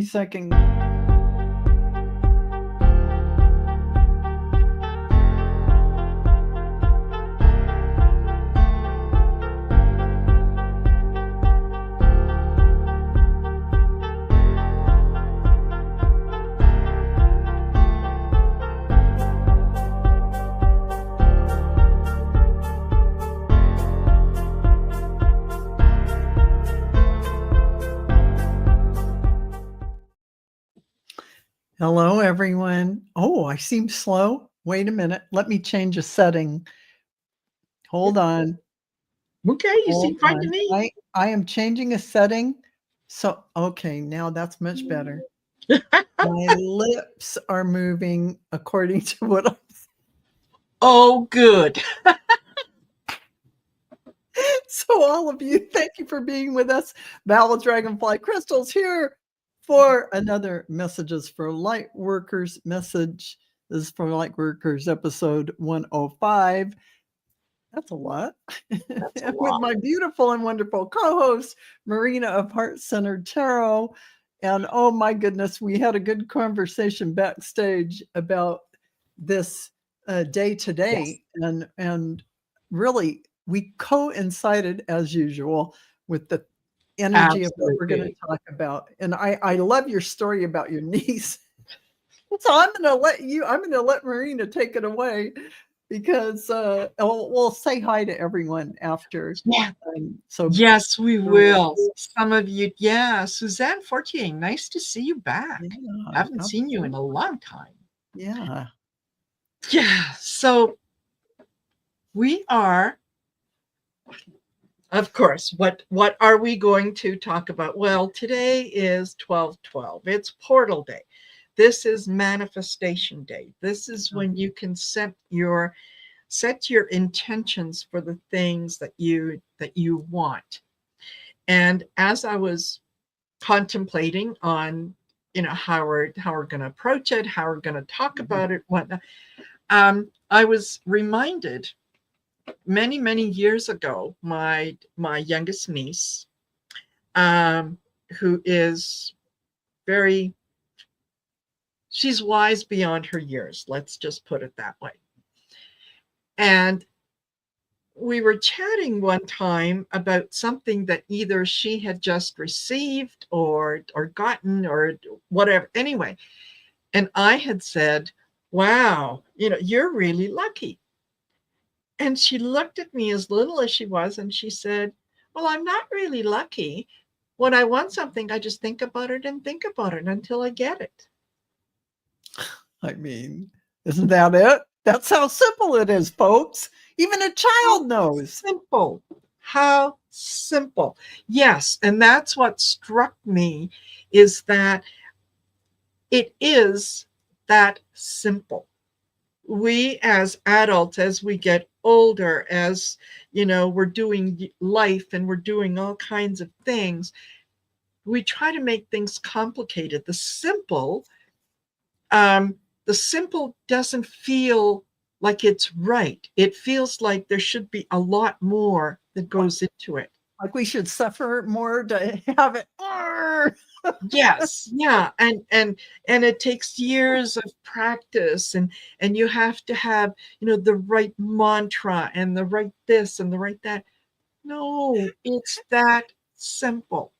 Second. Hello, everyone. Oh, I seem slow. Wait a minute. Let me change a setting. Hold on. Okay, you Hold seem fine to on. me. I am changing a setting. So, okay, now that's much better. My lips are moving according to what I'm Oh, good. So all of you, thank you for being with us. Val with Dragonfly Crystals here for another Messages for Lightworkers message. This is for Lightworkers episode 105. That's a lot. That's a With lot. my beautiful and wonderful co-host, Marina of Heart Centered Tarot. And oh my goodness, we had a good conversation backstage about this day to Yes, day. And really, we coincided as usual with the energy of what we're going to absolutely. talk about. And I love your story about your niece. So I'm going to let Marina take it away because we'll say hi to everyone after. Yeah. So Yes, we uh, will. Some of you, yeah. Suzanne Fortier, nice to see you back. yeah, Haven't seen you in a absolutely. long time. Yeah. Yeah. So we are, of course, what are we going to talk about? Well, today is 12/12. It's Portal Day. This is manifestation day. This is when you can set your intentions for the things that you want. And as I was contemplating on how we're going to approach it, how we're going to talk about it, whatnot, I was reminded many years ago, my youngest niece, um, who is very she's wise beyond her years. Let's just put it that way. And we were chatting one time about something that either she had just received or gotten or whatever. Anyway, and I had said, "Wow, you're really lucky." And she looked at me as little as she was and she said, "Well, I'm not really lucky. When I want something, I just think about it and think about it until I get it." I mean, isn't that it? That's how simple it is, folks. Even a How child knows. simple. How simple. Yes, and that's what struck me is that it is that simple. We as adults, as we get older, as we're doing life and we're doing all kinds of things, we try to make things complicated. Um, the simple doesn't feel like it's right. It feels like there should be a lot more that goes into it. Like we should suffer more to have it. Yes, yeah, and it takes years of practice, and you have to have the right mantra and the right this and the right that. No, it's that simple.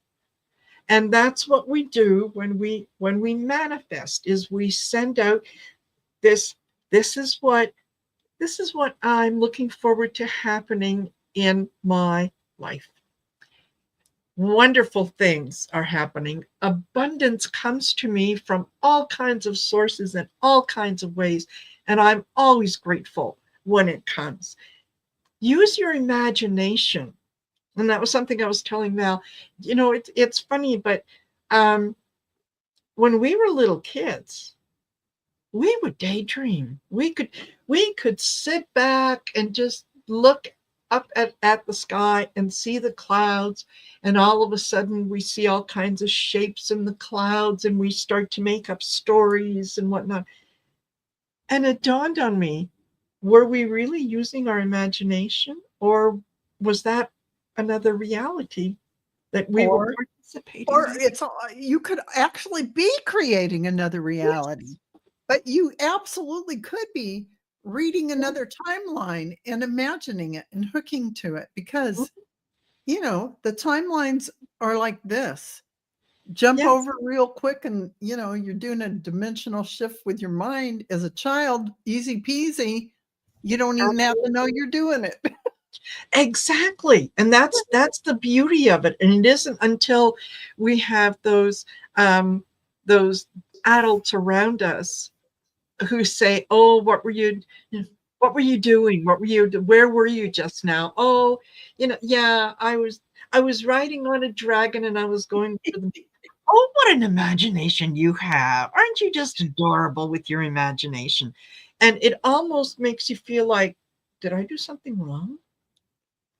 And that's what we do when we manifest is we send out this this is what I'm looking forward to happening in my life. Wonderful things are happening. Abundance comes to me from all kinds of sources and all kinds of ways, and I'm always grateful when it comes. Use your imagination. And that was something I was telling Val. It's funny, but um, when we were little kids, we would daydream. We could sit back and just look up at the sky and see the clouds, and all of a sudden we see all kinds of shapes in the clouds and we start to make up stories and whatnot. And it dawned on me, were we really using our imagination, or was that another reality that we were Or participating in. it's you could actually be creating another reality, Yes. but you absolutely could be reading another timeline and imagining it and hooking to it because, the timelines are like this. Jump Yes, over real quick and, you're doing a dimensional shift with your mind as a child, easy peasy. You don't even have to know absolutely. you're doing it. Exactly. And that's the beauty of it. And it isn't until we have those adults around us who say, "Oh, what were you doing? Where were you just now? Oh, yeah, I was riding on a dragon and I was going for the Oh, what an imagination you have. Aren't you just adorable with your imagination?" And it almost makes you feel like, did I do something wrong?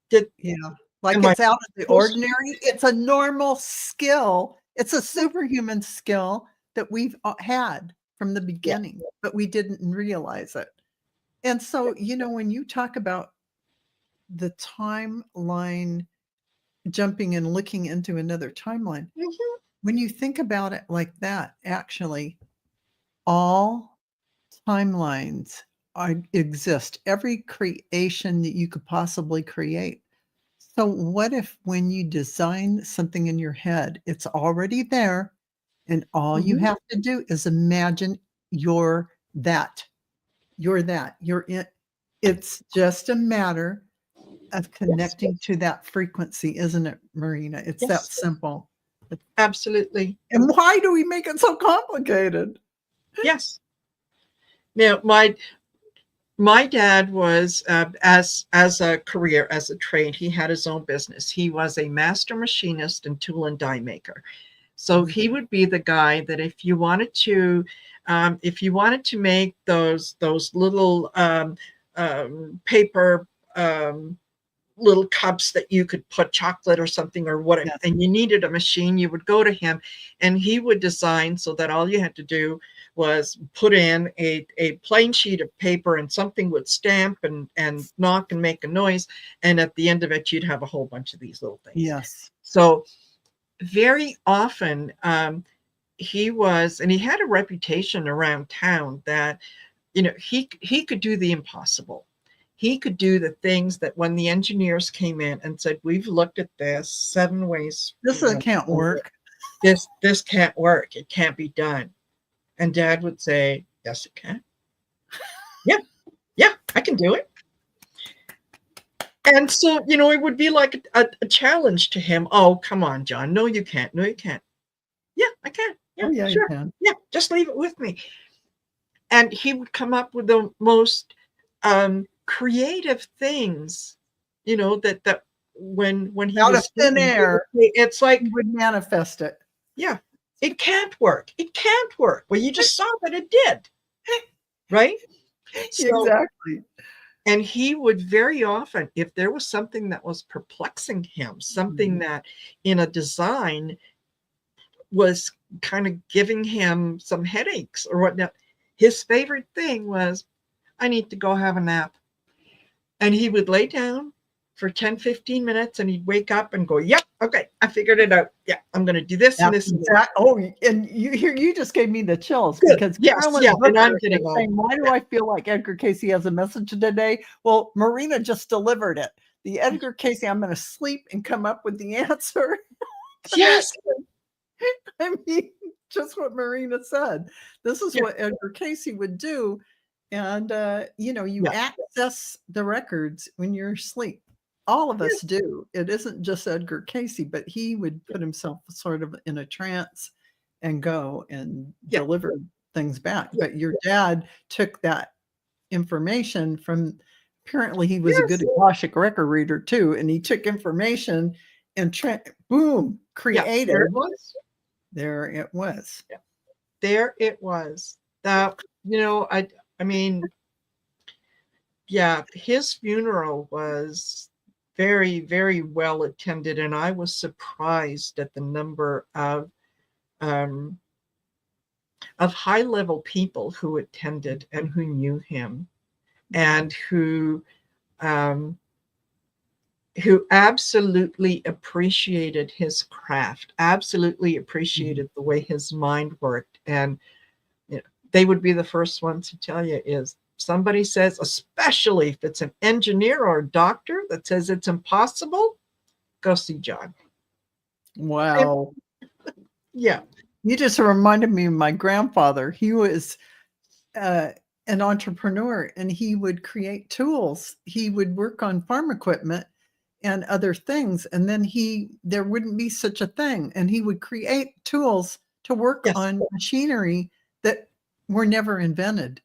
Did Yeah, like am I it's out of the supposed to? ordinary. It's a normal skill. It's a superhuman skill that we've had from the Yeah. beginning, but we didn't realize it. And so, when you talk about the timeline jumping and looking into another timeline, Mhm. when you think about it like that, actually, all timelines exist. Every creation that you could possibly create. So what if when you design something in your head, it's already there and all you Mhm. have to do is imagine you're that. You're that. You're it. It's just a matter of Yes, connecting to that frequency, isn't it, Marina? It's that yes, simple. absolutely. And why do we make it so complicated? Yes. Now, my dad was, as a career, as a trade, he had his own business. He was a master machinist and tool and die maker. So Mhm. he would be the guy that if you wanted to make those little paper um, little cups that you could put chocolate or something or what, Yes. and you needed a machine, you would go to him and he would design so that all you had to do was put in a plain sheet of paper and something would stamp and knock and make a noise. And at the end of it, you'd have a whole bunch of these little things. Yes. So very often, and he had a reputation around town that he could do the impossible. He could do the things that when the engineers came in and said, "We've looked at this 7 ways, This can't work. this can't work. It can't be done." And Dad would say, "Yes, it can. Yeah, yeah, I can do it." And so, it would be like a challenge to him. "Oh, come on, John. No, you can't. No, you can't." "Yeah, I can. Oh, Yeah, yeah, you sure. can. Yeah, just leave it with me." And he would come up with the most creative things, that when he Out of was thin doing air, it's like, you would manifest it. yeah, it can't work. It can't work. Well, you just saw that it did, right? So, Exactly. and he would very often, if there was something that was perplexing him, something Mhm. that in a design was kind of giving him some headaches or whatnot, his favorite thing was, "I need to go have a nap." And he would lay down for 10, 15 minutes and he'd wake up and go, "Yep, okay, I figured it out. Yeah, I'm going to do this and That's this and this." exact oh, and you just gave me the chills Good. because Yes. Carolyn Yeah. And I'm Booker getting is all, saying, "Why do yeah. I feel like Edgar Casey has a message today?" Well, Marina just delivered it. The Edgar Casey, "I'm gonna sleep and come up with the answer" Yes. connection. I mean, just what Marina said. This is Yeah. what Edgar Casey would do, and, you Yeah. access the records when you're asleep. All of us Yes. do. It isn't just Edgar Casey, but he would put himself sort of in a trance and go and Yeah. deliver things back, Yeah. but your dad took that information from apparently, he was a good Yes. Akashic record reader too, and he took information and boom, Yeah. There it created was. there it was. Yeah. There it was. That, I mean, yeah, his funeral was very, very well attended. And I was surprised at the number um, of high level people who attended and who knew him and who um, who absolutely appreciated his craft, absolutely Mhm. appreciated the way his mind worked. And you know, they would be the first ones to tell you is somebody says, especially if it's an engineer or a doctor that says it's impossible, go see John. And Wow. yeah, You just reminded me of my grandfather. He was uh, an entrepreneur and he would create tools. He would work on farm equipment and other things. And then there wouldn't be such a thing. And he would create tools to work yes, on machinery that were never invented.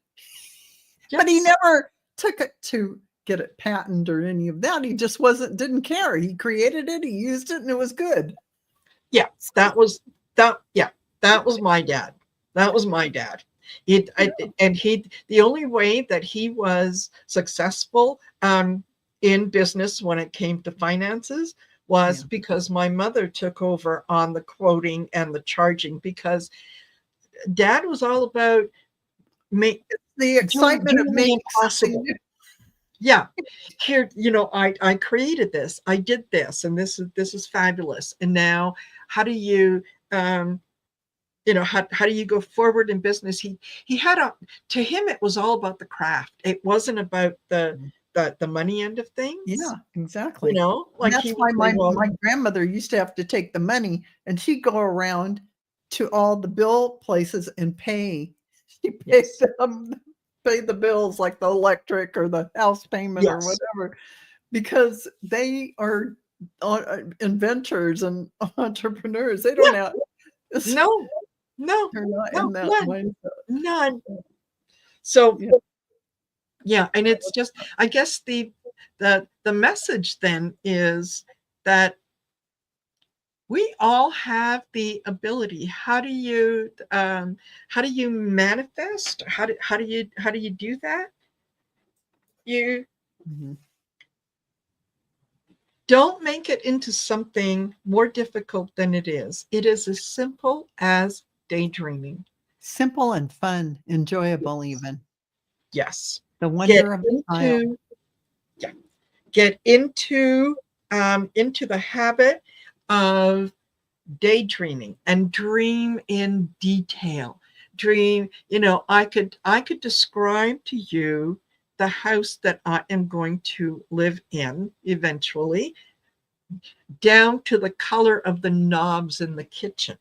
But he yes, never took it to get it patented or any of that. He just didn't care. He created it, he used it, and it was good. yeah. That was that. Yeah, that was my dad. That was my dad. And the only way that he was successful in business when it came to finances was Yeah. because my mother took over on the quoting and the charging, because dad was all about make, The excitement of doing the making something impossible. new. Yeah, here, I created this, I did this, and this is fabulous. And now how do you um how do you go forward in business? He had to him it was all about the craft. It wasn't about the money end of things. Yeah, exactly. And Like that's he would why say, well, my grandmother used to have to take the money, and she'd go around to all the bill places and pay. She paid yes, them pay the bills, like the electric or the house payment or yes, whatever, because they are inventors and entrepreneurs. They don't yeah, have no, no, they're not no, in that none, mindset. none. So Yeah. yeah, and it's just, I guess the message then is that we all have the ability. How do you manifest? How do you do that? You Mhm. don't make it into something more difficult than it is. It is as simple as daydreaming. Simple and fun, enjoyable Yes. even. Yes. The Get wonder of a child. into Yeah. Get into the habit of daydreaming and dream in detail. Dream, I could describe to you the house that I am going to live in eventually, down to the color of the knobs in the kitchen,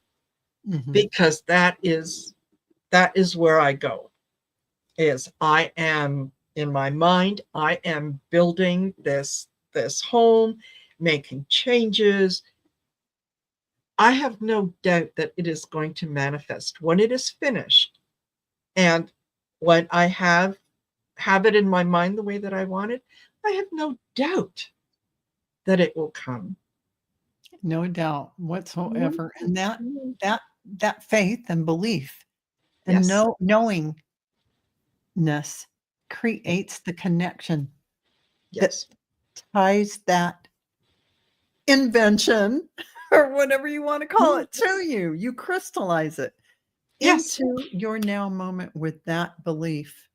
Mhm. because that is where I go. Is I am in my mind, I am building this home, making changes. I have no doubt that it is going to manifest when it is finished. And when I have it in my mind the way that I want it, I have no doubt that it will come. No doubt Mhm. whatsoever. And Mhm. that that faith and belief and Yes, knowingness creates the connection that yes, ties that invention or whatever you want to call mhm, it to you. You crystallize it yes, into your now moment with that belief,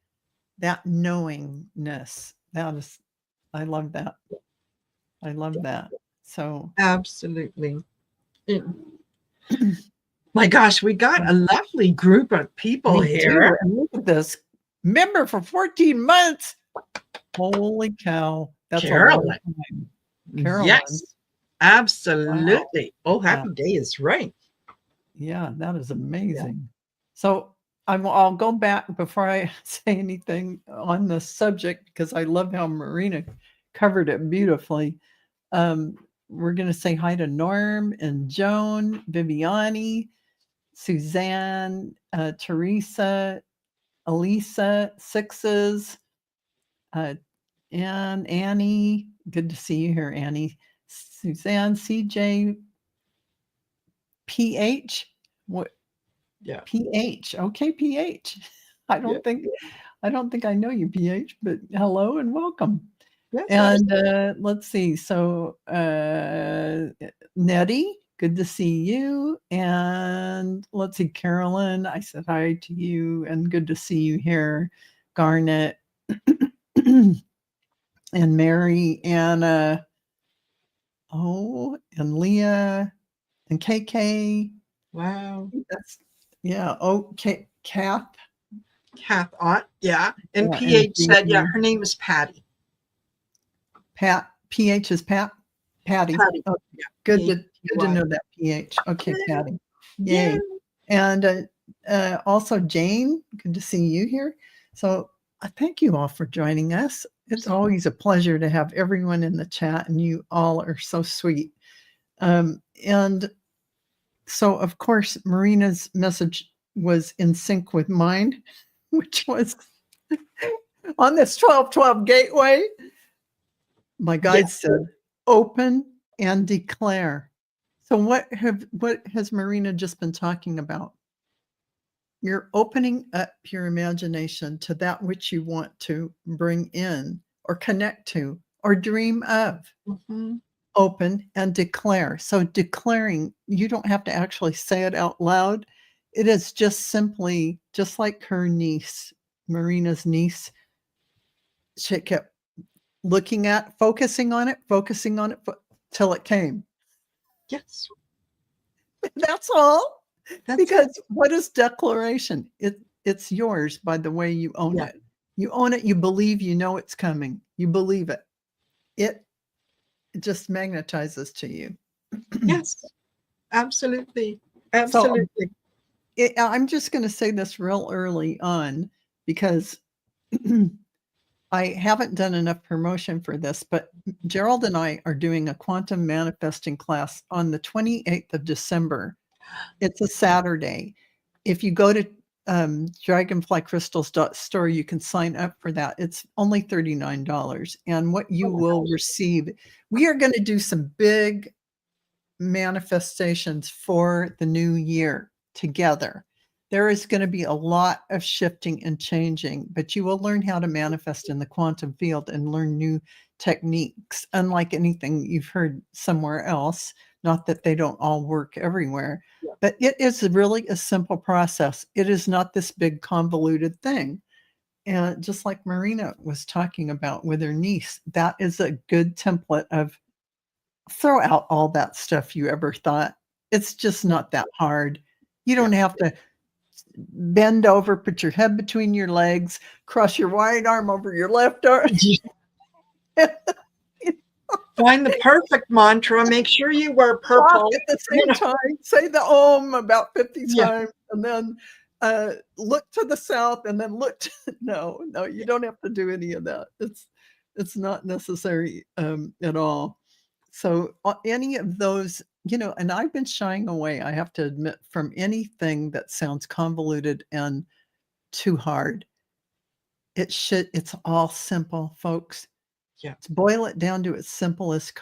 that knowingness. That is, I love that. I love that. So, absolutely. Mm. My gosh, we got a lovely group of people we here. do. And look at this. Member for 14 months. Holy cow. That's a long Carolyn. time. Carolyn. Yes, Wow. absolutely. Oh, Yeah. happy day is right. Yeah, that is Yeah. amazing. So I'll go back before I say anything on this subject because I love how Marina covered it beautifully. Um, we're going to say hi to Norm and Joan, Viviani, Suzanne, Teresa, Elisa, Sixes, uh, and Annie. Good to see you here, Annie. Suzanne, CJ, PH. What Yeah. PH? Okay, PH. I Yeah. don't think I don't think I know you, PH, but hello and welcome. Yes, And let's see. So Nettie, good to see you. And let's see, Carolyn, I said hi to you and good to see you here. Garnet and Mary Anna. Oh, and Leah and KK. Wow. That's yeah. Oh, Kath. Kath Ott. Yeah. And Yeah, and PH said, yeah, Jamie. her name is Patty. Pat. PH is Pat. Patty. Patty. Oh, Yeah. good to PHY. know that PH. Okay, Patty. Yeah. Yay. And also Jane, good to see you here. So thank you all for joining us. It's always a pleasure to have everyone in the chat, and you all are so sweet. And so, of course, Marina's message was in sync with mine, which was on this 1212 gateway. My guide said, open and declare. So what has Marina just been talking about? You're opening up your imagination to that which you want to bring in or connect to or dream of. Mhm. Open and declare. So declaring, you don't have to actually say it out loud. It is just simply, just like her niece, Marina's niece, she kept focusing on it till it came. Yes. That's all. That's it. Because what is declaration? It's yours by the way you own Yeah. it. You own it, you believe, you know it's coming. You believe it. It just magnetizes to you. Yes. Absolutely. So Absolutely. I'm just going to say this real early on because I haven't done enough promotion for this, but Gerald and I are doing a quantum manifesting class on the 28th of December. It's a Saturday. If you go to dragonflycrystals.store, you can sign up for that. It's only $39. And what you will receive, we are going to do some big manifestations for the new year together. There is going to be a lot of shifting and changing, but you will learn how to manifest in the quantum field and learn new techniques, unlike anything you've heard somewhere else. Not that they don't all work everywhere, but it is really a simple process. It is not this big convoluted thing. And just like Marina was talking about with her niece, that is a good template of throw out all that stuff you ever thought. It's just not that hard. You don't have to bend over, put your head between your legs, cross your right arm over your left arm. Find the perfect mantra. Make sure you wear Talk purple. at the same time. Say the Om about 50 Yeah. times, and then look to the south, and then look to no, you don't have to do any of that. It's not necessary at all. So any of those, and I've been shying away, I have to admit, from anything that sounds convoluted and too hard. It's all simple, folks. Yeah. Let's boil it down to its simplest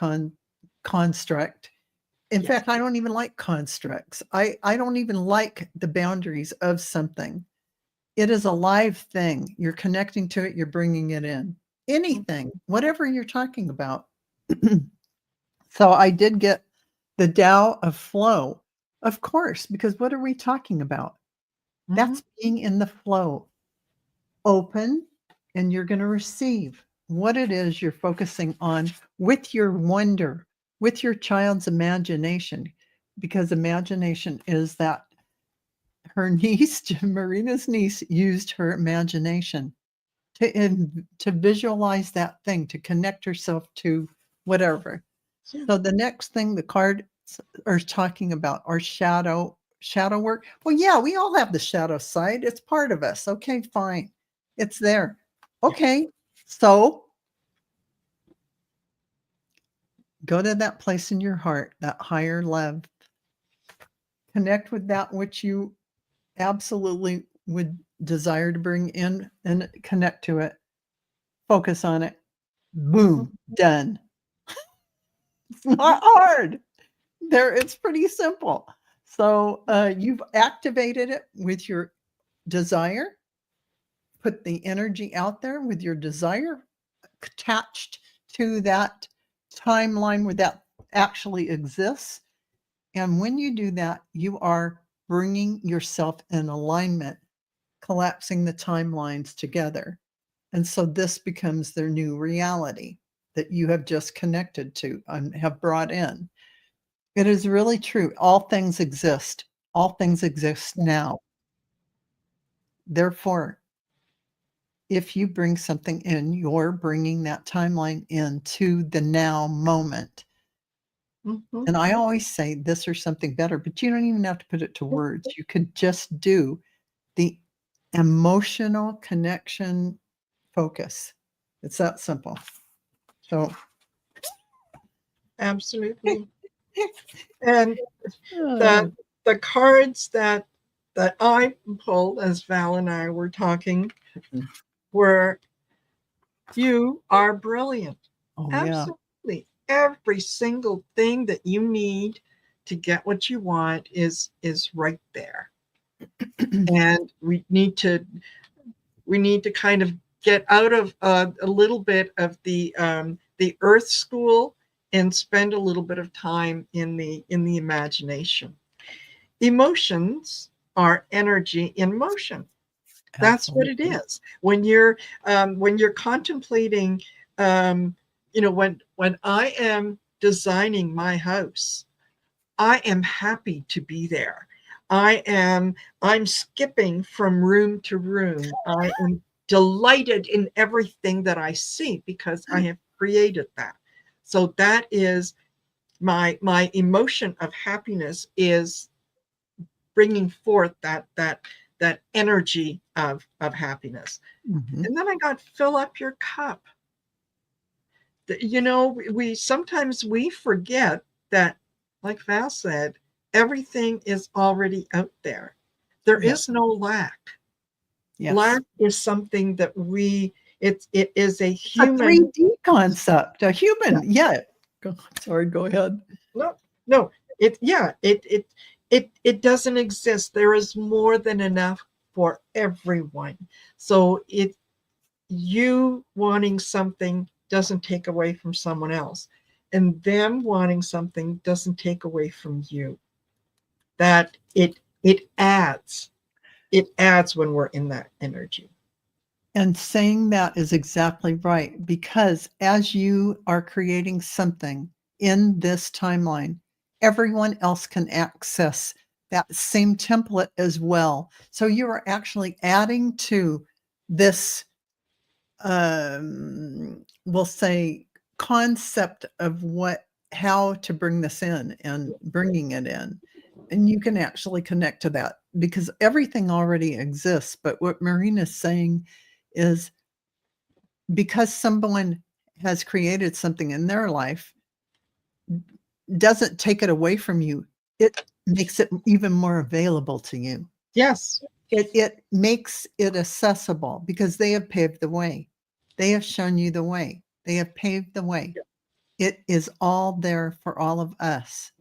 construct. In Yes. fact, I don't even like constructs. I don't even like the boundaries of something. It is a live thing. You're connecting to it, you're bringing it in. Anything, whatever you're talking about. So I did get the Tao of flow, of course, because what are we talking about? That's being in the flow. Open, and you're going to receive what it is you're focusing on with your wonder, with your child's imagination, because imagination is that her niece, Marina's niece, used her imagination to visualize that thing, to connect herself to whatever. So the next thing the cards are talking about are shadow work. Well, yeah, we all have the shadow side. It's part of us. Okay, fine. It's there. Okay. So go to that place in your heart, that higher love. Connect with that which you absolutely would desire to bring in and connect to it. Focus on it. Boom, done. It's not hard. It's pretty simple. So you've activated it with your desire, put the energy out there with your desire attached to that timeline where that actually exists. And when you do that, you are bringing yourself in alignment, collapsing the timelines together. And so this becomes their new reality. that you have just connected to and have brought in. It is really true. All things exist. All things exist now. Therefore, if you bring something in, you're bringing that timeline into the now moment. Mhm. And I always say this or something better, but you don't even have to put it to words. You could just do the emotional connection focus. It's that simple. So, Absolutely. And uh, the the cards that I pulled as Val and I were talking Mhm. were you are brilliant. oh yeah. Absolutely. Every single thing that you need to get what you want is right there. And we need to kind of get out of a little bit of the earth school and spend a little bit of time in the imagination. Emotions are energy in motion. That's what it Absolutely. is. When you're contemplating, when I am designing my house, I am happy to be there. I'm skipping from room to room. I am delighted in everything that I see because I have created that. So that is my emotion of happiness is bringing forth that energy of happiness. Mhm. And then I got fill up your cup. We sometimes we forget that, like Val said, everything is already out there. There Yep. is no lack. Yes. Lack is something that it is a It's a human. 3D concept, a Yeah, human. Yeah. Sorry, go ahead. no, no, it doesn't exist. There is more than enough for everyone. So you wanting something doesn't take away from someone else, and them wanting something doesn't take away from you. That it adds when we're in that energy. And saying that is exactly right, because as you are creating something in this timeline, everyone else can access that same template as well. So you are actually adding to this, we'll say, concept of how to bring this in and bringing it in. And you can actually connect to that because everything already exists. But what Marina's saying is because someone has created something in their life doesn't take it away from you. It makes it even more available to you. Yes, It makes it accessible because they have paved the way. They have shown you the way. They have paved the way. It is all there for all of us.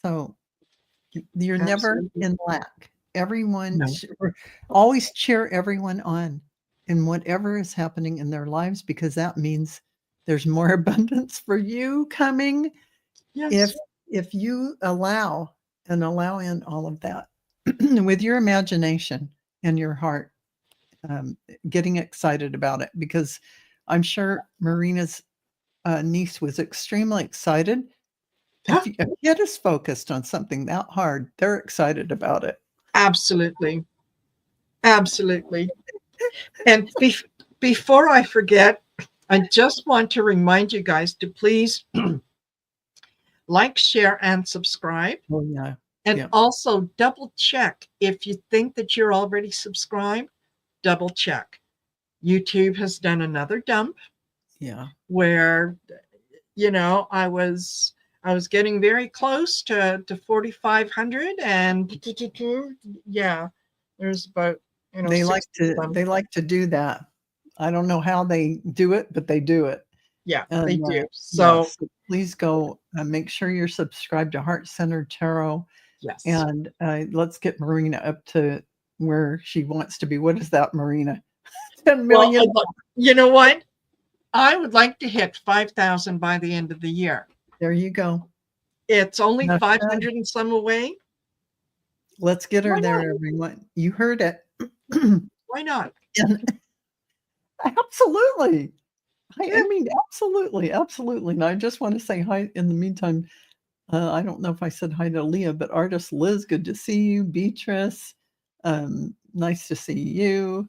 So you're never absolutely. in lack. Everyone No. always cheer everyone on in whatever is happening in their lives because that means there's more abundance for you coming if Yes, if you allow in all of that with your imagination and your heart, um, getting excited about it because I'm sure Marina's niece was extremely excited. huh? If a kid is focused on something that hard, they're excited about it. Absolutely, absolutely. And before I forget, I just want to remind you guys to please like, share, and subscribe. Oh, yeah. And Yeah. also double check if you think that you're already subscribed, double check. YouTube has done another dump Yeah. where I was getting very close to 4,500 and yeah, there's about They like 60 to some. they like to do that. I don't know how they do it, but they do it. Yeah, they And, do. So yes, so please go, make sure you're subscribed to Heart Center Tarot, yes. and, let's get Marina up to where she wants to be. What is that, Marina? Well, 10,000,000? you know what? I would like to hit 5,000 by the end of the year. There you go. It's only Enough said. 500 and some away. Let's get her Why there, not? everyone. You heard it. Why not? And absolutely. I mean, absolutely, absolutely. And I just want to say hi in the meantime. I don't know if I said hi to Leah, but artist Liz, good to see you. Beatrice, nice to see you.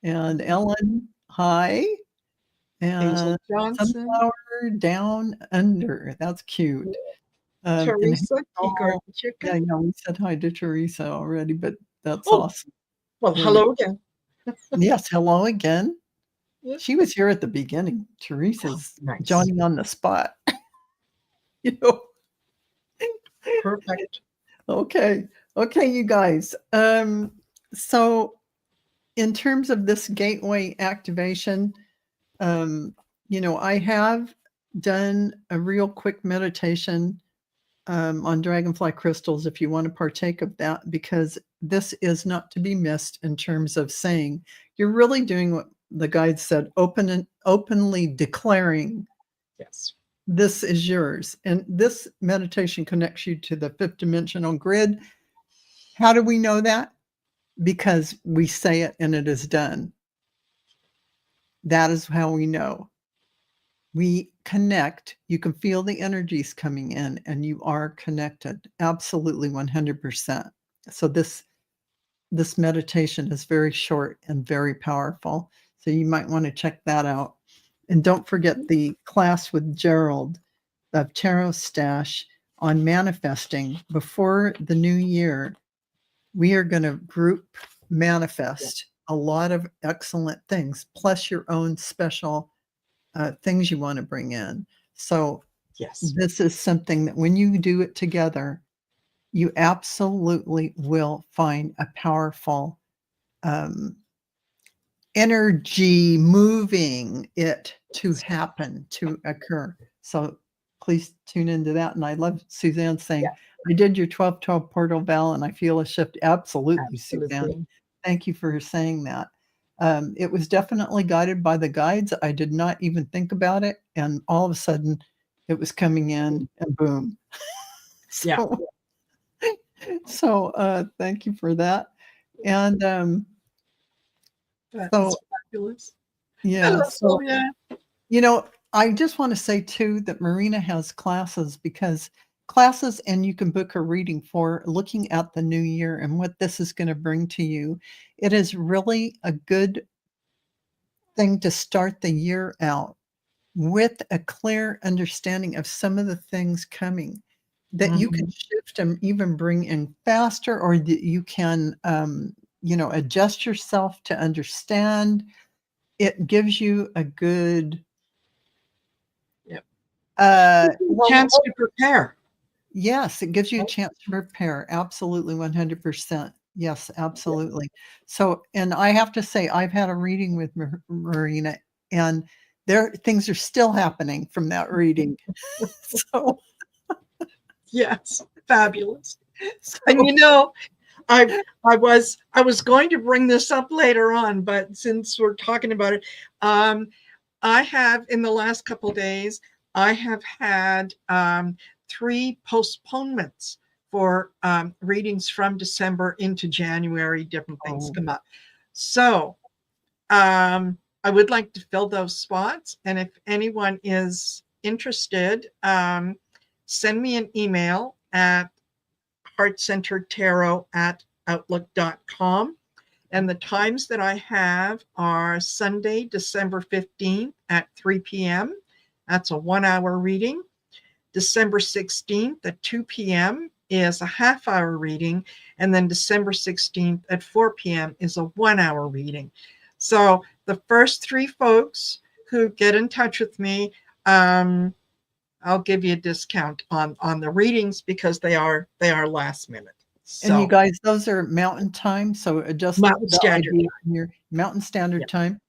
And Ellen, hi. Hazel And Johnson, Sunflower Down Under. That's cute. And Teresa, Key Hazel, Garden yeah, Chicken. yeah, we said hi to Teresa already, but that's Oh, awesome. well, Very hello again. yes, hello again. Yeah. She was here at the beginning. Teresa's Nice. Johnny on the spot. You know. Perfect. Okay. Okay, you guys. So in terms of this gateway activation, I have done a real quick meditation on dragonfly crystals if you want to partake of that, because this is not to be missed in terms of saying you're really doing what the guide said, openly declaring Yes. this is yours. And this meditation connects you to the fifth dimensional grid. How do we know that? Because we say it and it is done. That is how we know. We connect. You can feel the energies coming in and you are connected. Absolutely 100%. So this meditation is very short and very powerful. So you might want to check that out. And don't forget the class with Gerald of Tarot Stash on manifesting before the new year. We are going to group manifest a lot of excellent things, plus your own special things you want to bring in. So Yes. this is something that when you do it together, you absolutely will find a powerful energy moving it to happen, to occur. So please tune into that. And I love Suzanne saying, I did your 12/12 portal, Val, and I feel a shift. Absolutely, Suzanne. Absolutely. Thank you for saying that. It was definitely guided by the guides. I did not even think about it. And all of a sudden, it was coming in and boom. Yeah. So thank you for that. And That so, is fabulous. yeah, Hello, so Sylvia. I just want to say too that Marina has classes, and you can book a reading for looking at the new year and what this is going to bring to you. It is really a good thing to start the year out with a clear understanding of some of the things coming that you can shift and even bring in faster, or that you can, adjust yourself to understand. It gives you a good Yep. well, Chance to prepare. yes, it gives you a Right? chance to prepare. Absolutely, 100%. Yes, absolutely. So, and I have to say, I've had a reading with Marina, and things are still happening from that reading. So, Yes. Fabulous. And so I was going to bring this up later on, but since we're talking about it, I have in the last couple of days, I have had 3 postponements for readings from December into January. Different things come up. So I would like to fill those spots. And if anyone is interested, send me an email at heartcenteredtarot@outlook.com. And the times that I have are Sunday, December 15th at 3 p.m. That's a 1-hour reading. December 16th at 2 p.m. is a half-hour reading. And then December 16th at 4 p.m. is a 1-hour reading. So the first 3 folks who get in touch with me, I'll give you a discount on the readings because they are last minute. and you So guys, those are mountain time, so adjust Mountain the Standard idea in your Mountain Standard Time.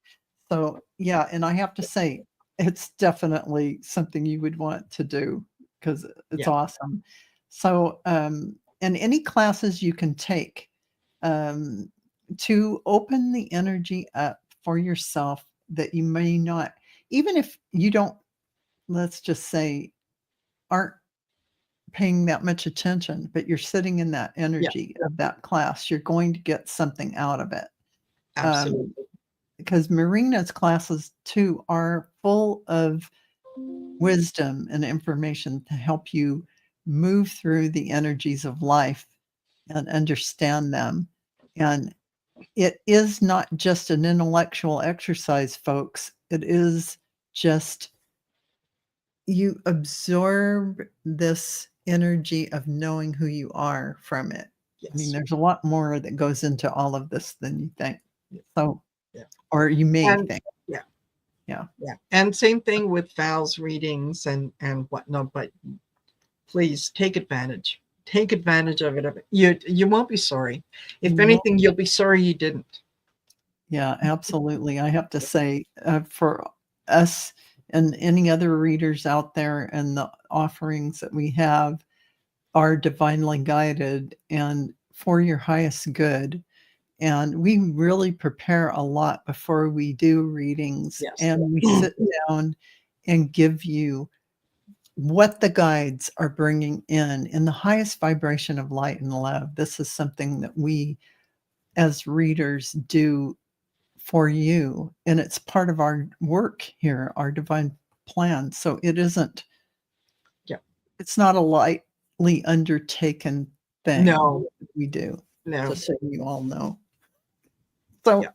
So, yeah, and I have to say, it's definitely something you would want to do because it's Yeah. awesome. So, and any classes you can take to open the energy up for yourself that you may not, even if you don't, let's just say, aren't paying that much attention, but you're sitting in that Yeah, energy of that class, you're going to get something out of it. Um, absolutely. because Marina's classes too are full of wisdom and information to help you move through the energies of life and understand them. And it is not just an intellectual exercise, folks. It is just you absorb this energy of knowing who you are from it. I mean, Yes. there's a lot more that goes into all of this than you think. Yeah. So, Yeah. or you may And think. yeah. Yeah. Yeah. And same thing with Val's readings and whatnot, but please take advantage. Take advantage of it. You won't be sorry. If You won't. anything, you'll be sorry you didn't. Yeah, absolutely. I have to say, for us and any other readers out there, and the offerings that we have are divinely guided and for your highest good. And we really prepare a lot before we do readings, Yes. and we sit down and give you what the guides are bringing in the highest vibration of light and love. This is something that we as readers do for you, and it's part of our work here, our divine plan. So it isn't, Yeah. it's not a lightly undertaken thing. No. We do, No. just so you all know. So yeah.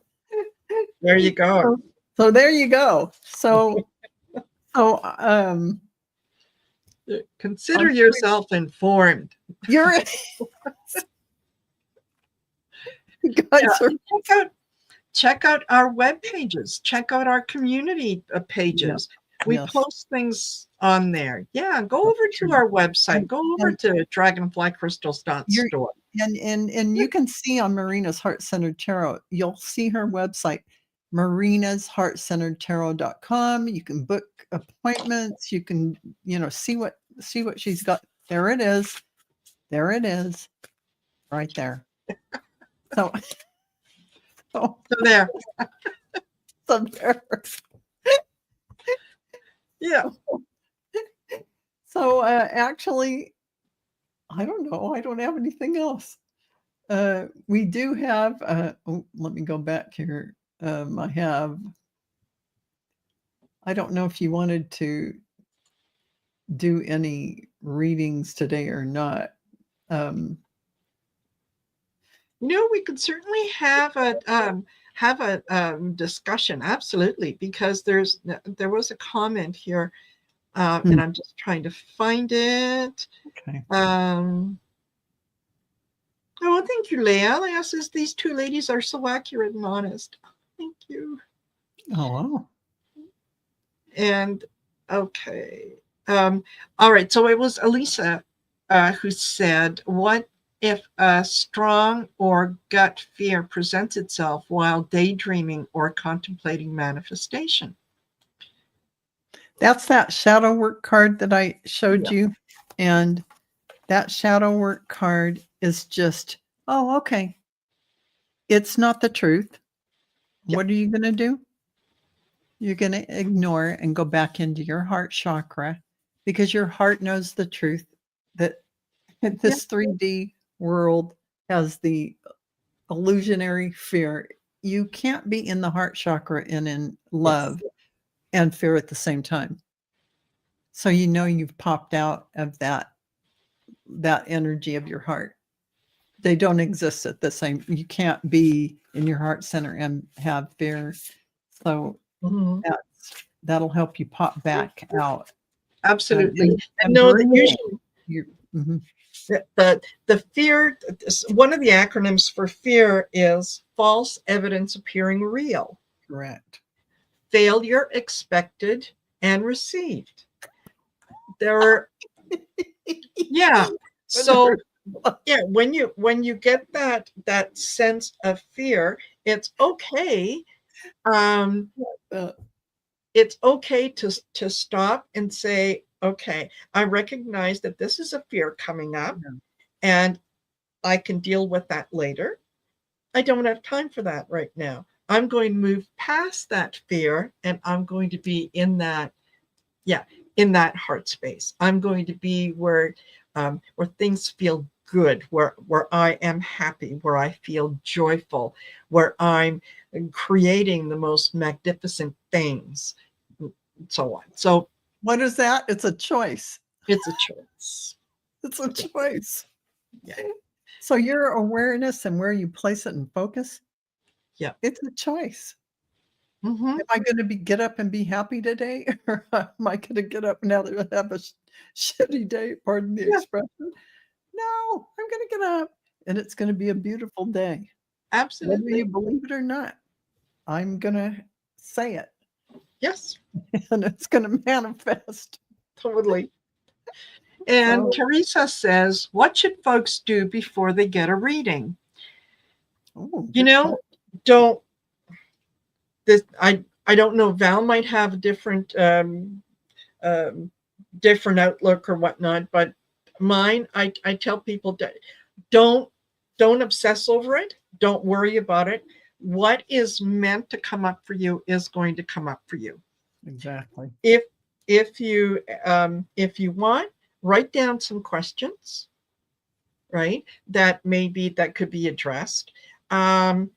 There you go. So there you go. So consider yourself informed. You're check out our web pages. Check out our community pages. We post things on there. Yeah, go over to our website. Go over to dragonflycrystals.store. And you can see on Marina's Heart-Centered Tarot, you'll see her website, marinasheartcenteredtarot.com. You can book appointments. You can, see what she's got. There it is. There it is. Right there. So there. So there. Yeah. So actually, I don't know. I don't have anything else. We do have, let me go back here. I don't know if you wanted to do any readings today or not. We could certainly have a discussion. Absolutely, because there was a comment here, and I'm just trying to find it. Okay. Oh, thank you, Leah. Leah says these two ladies are so accurate and honest. Thank you. Oh, wow. And okay. All right. So it was Elisa who said, what if a strong or gut fear presents itself while daydreaming or contemplating manifestation? That's that shadow work card that I showed you. And that shadow work card is just, oh, okay. It's not the truth. What are you going to do? You're going to ignore it and go back into your heart chakra, because your heart knows the truth that this 3D world has the illusionary fear. You can't be in the heart chakra and in love and fear at the same time. So you've popped out of that energy of your heart. They don't exist at the same. You can't be in your heart center and have fear. So that'll help you pop back out. Absolutely. And know that usually the fear, one of the acronyms for fear is false evidence appearing real. Correct. Failure expected and received. There are, So when you get that sense of fear, it's okay. It's okay to stop and say, okay, I recognize that this is a fear coming up, and I can deal with that later. I don't have time for that right now. I'm going to move past that fear, and I'm going to be in that heart space. I'm going to be where things feel good, where I am happy, where I feel joyful, where I'm creating the most magnificent things, and so on. So What is that? It's a choice. it's a choice. It's a choice. Yeah. So your awareness and where you place it and focus, Yeah. it's a choice. Mm-hmm. Am I going to get up and be happy today, or am I going to get up now that I have a shitty day? Pardon the Yeah, expression. No, I'm going to get up, and it's going to be a beautiful day, whether absolutely. you believe it or not. I'm going to say it, Yes, and it's going to manifest. totally. And So, Teresa says, what should folks do before they get a reading? oh, You good know, call. don't this I don't know, Val might have a um, different outlook or whatnot, but mine, I tell people that don't don't obsess over it. Don't worry about it. What is meant to come up for you is going to come up for you. Exactly. If if you want, write down some questions, right? That could be addressed. Um,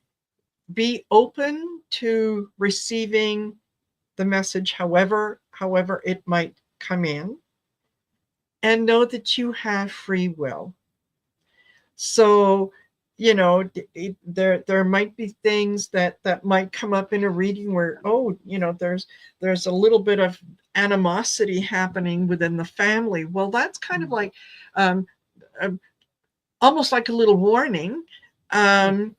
be open to receiving the message however it might come in, and know that you have free will. So, there might be things that might come up in a reading where, oh, there's a little bit of animosity happening within the family. Well, that's kind of like um, um, almost like a little warning. um,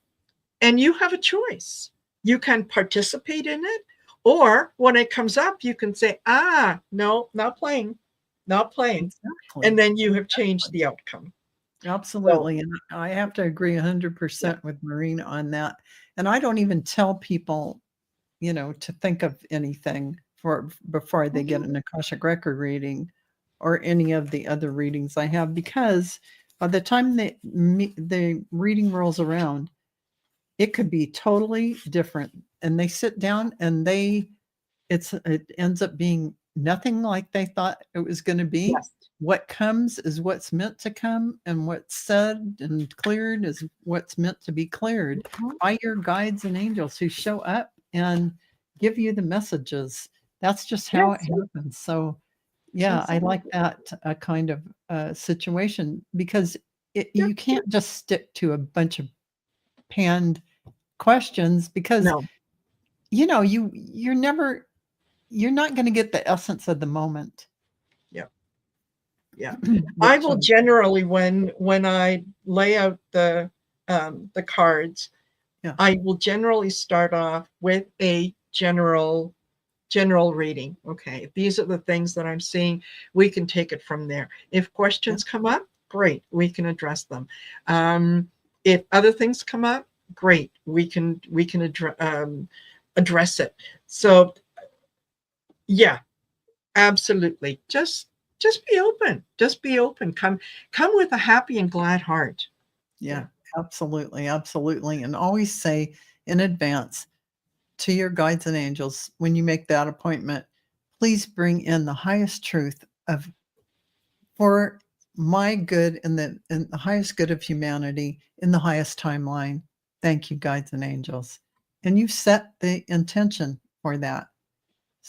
and you have a choice. You can participate in it, or when it comes up, you can say, no, not playing, not playing. And Exactly. then you have changed the outcome. So, Absolutely, and I have to agree yeah. 100% with Marina on that, and I don't even tell people, to think of anything before they get Mhm. an Akashic record reading or any of the other readings I have, because by the time the reading rolls around, it could be totally different, and they sit down and it ends up being nothing like they thought it was gonna be. Yes. What comes is what's meant to come, and what's said and cleared is what's meant to be cleared Mhm. by your guides and angels who show up and give you the messages. That's just how it Yes, happens. So, yeah, I like absolutely. that, kind of, situation, because Yep. you can't just stick to a bunch of panned questions, because, No. you're not gonna get the essence of the moment, Yeah. Yeah. I which, will generally, when I lay out the cards, yeah, I will generally start off with a general reading. Okay, these are the things that I'm seeing. We can take it from there. If yeah, questions come up, great, we can address them. Um, if other things come up, great, we can address it. So yeah, absolutely. Just be open. Just be open. Come with a happy and glad heart. Yeah. yeah, absolutely, absolutely, and always say in advance to your guides and angels when you make that appointment, "Please bring in the highest truth of for my good and the highest good of humanity in the highest timeline. Thank you, guides and angels." And you set the intention for that.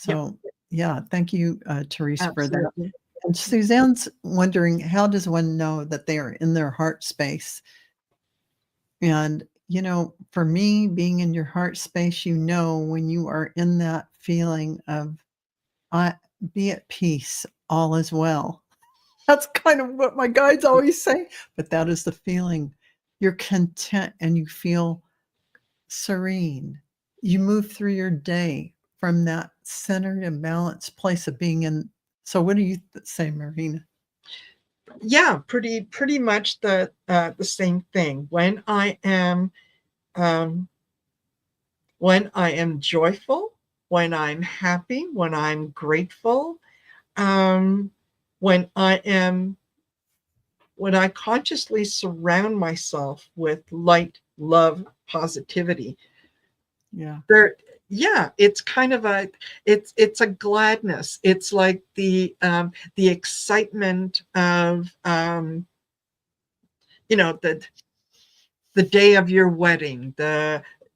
Yep. So, yeah, thank you, Therese, for that. Absolutely. And Suzanne's wondering, how does one know that they are in their heart space? And, for me, being in your heart space, when you are in that feeling of, I be at peace, all is well. That's kind of what my guides always say, but that is the feeling. You're content and you feel serene. You move through your day from that centered and balanced place of being in. So what do you say, Marina? Yeah, pretty much the same thing. Um, when I am joyful, when I'm happy, when I'm grateful, um, when I am when I consciously surround myself with light, love, positivity, Yeah. there, yeah, it's kind of it's a gladness. It's like the excitement of the day of your wedding,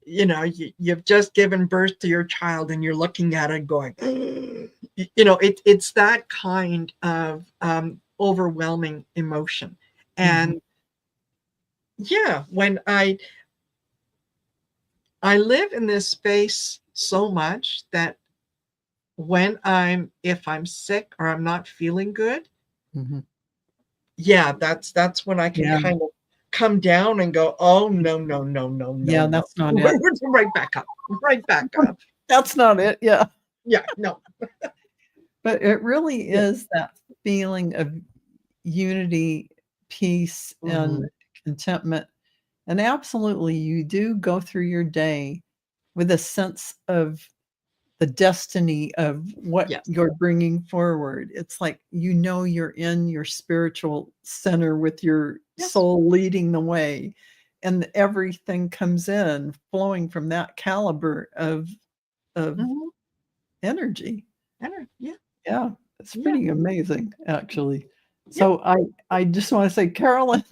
you've just given birth to your child and you're looking at it going, it's that kind of overwhelming emotion. And yeah, when I live in this space so much that if I'm sick or I'm not feeling good, yeah, that's when I can kind of come down and go, oh, no, no, no, no, no. Yeah, that's not it. Right back up. Right back up. That's not it. Yeah. Yeah, no. But it really is that feeling of unity, peace, and contentment. And absolutely, you do go through your day with a sense of the destiny of what you're bringing forward. It's like, you're in your spiritual center with your soul leading the way, and everything comes in flowing from that caliber of energy. Yeah, it's pretty amazing, actually. So I just want to say, Carolyn,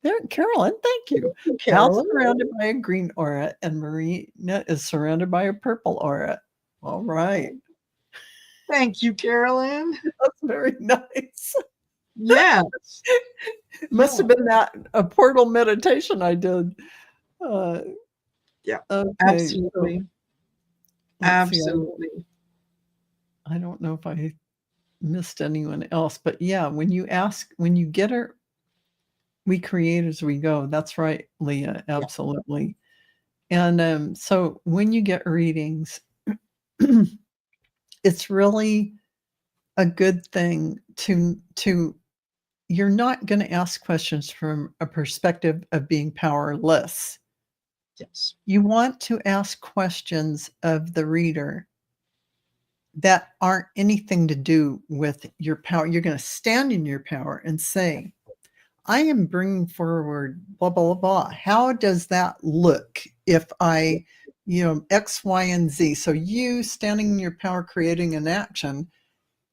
thank you. Val's surrounded by a green aura, and Marina is surrounded by a purple aura. All right. Thank you, Carolyn. That's very nice. Yes. Must have been a portal meditation I did. Yeah. Okay, absolutely. So, absolutely. I don't know if I missed anyone else, but yeah, when you get her, we create as we go. That's right, Leah. Absolutely. And so when you get readings, it's really a good thing to you're not going to ask questions from a perspective of being powerless. Yes. You want to ask questions of the reader that aren't anything to do with your power. You're going to stand in your power and say, I am bringing forward blah, blah, blah. How does that look if I, X, Y, and Z? So you standing in your power, creating an action.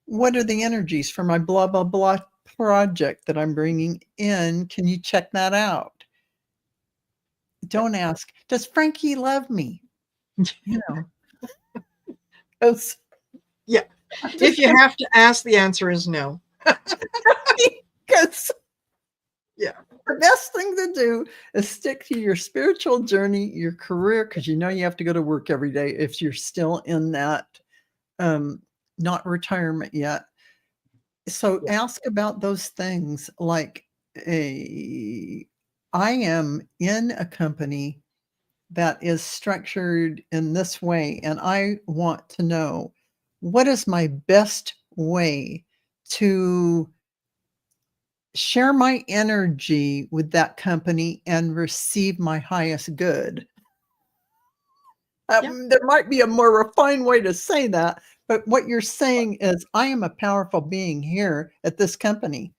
What are the energies for my blah, blah, blah project that I'm bringing in? Can you check that out? Don't ask, does Frankie love me? Yeah. If you have to ask, the answer is no. Because the best thing to do is stick to your spiritual journey, your career, because you have to go to work every day if you're still in that not retirement yet. So ask about those things like I am in a company that is structured in this way, and I want to know, what is my best way to share my energy with that company and receive my highest good? There might be a more refined way to say that, but what you're saying is, I am a powerful being here at this company.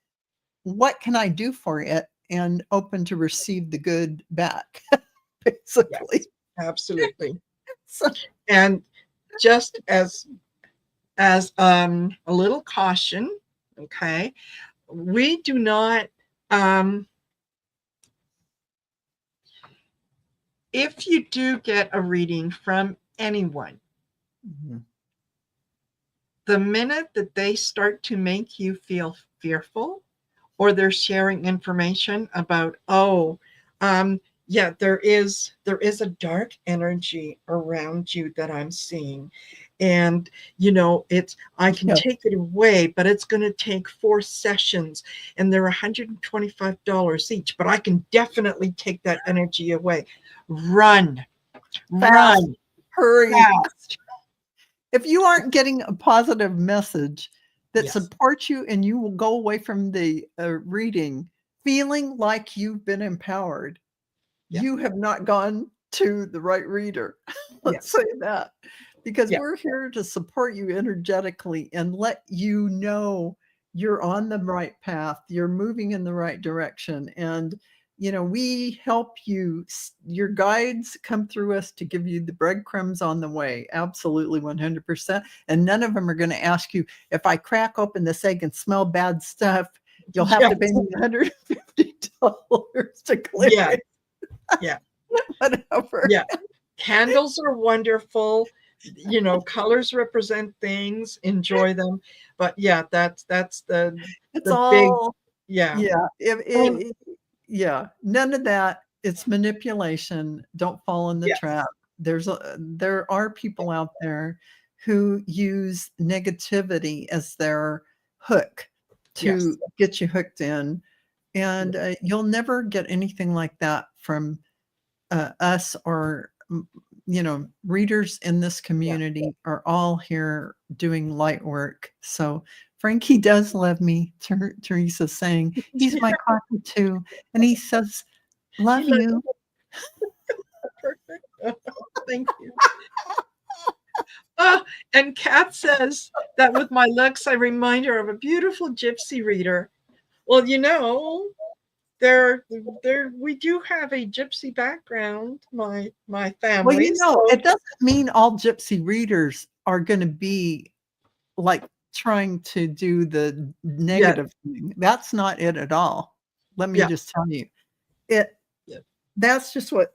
What can I do for it? And open to receive the good back, basically. Yes, absolutely. And just as a little caution, okay, we do not, if you do get a reading from anyone, the minute that they start to make you feel fearful, or they're sharing information about, there is a dark energy around you that I'm seeing. And, I can take it away, but it's going to take 4 sessions and they're $125 each, but I can definitely take that energy away. Run, hurry. fast. If you aren't getting a positive message that supports you, and you will go away from the reading feeling like you've been empowered, you have not gone to the right reader. Let's say that, because we're here to support you energetically and let you know you're on the right path, you're moving in the right direction. And we help you. Your guides come through us to give you the breadcrumbs on the way. Absolutely, 100%. And none of them are going to ask you, if I crack open this egg and smell bad stuff, You'll have to pay Yes. me $150 to clear Yeah. it. Yeah. Whatever. Yeah. Candles are wonderful. Colors represent things, enjoy them. But yeah, that's It's the big, all, yeah. yeah. And Yeah, none of that. It's manipulation. Don't fall in the yes. trap. There are people out there who use negativity as their hook Yes. to get you hooked in, and you'll never get anything like that from us or readers in this Yeah. community are all here doing light work. So Frankie does love me. Teresa's saying he's my coffee too, and he says, You "Love like you." perfect. Thank you. Ah, and Kat says that with my looks, I remind her of a beautiful gypsy reader. Well, there we do have a gypsy background, my Well, family. So it doesn't mean all gypsy readers are going to be like trying to do the yeah, negative thing. That's not it at all. Let me yeah, just tell you. It yeah, that's just what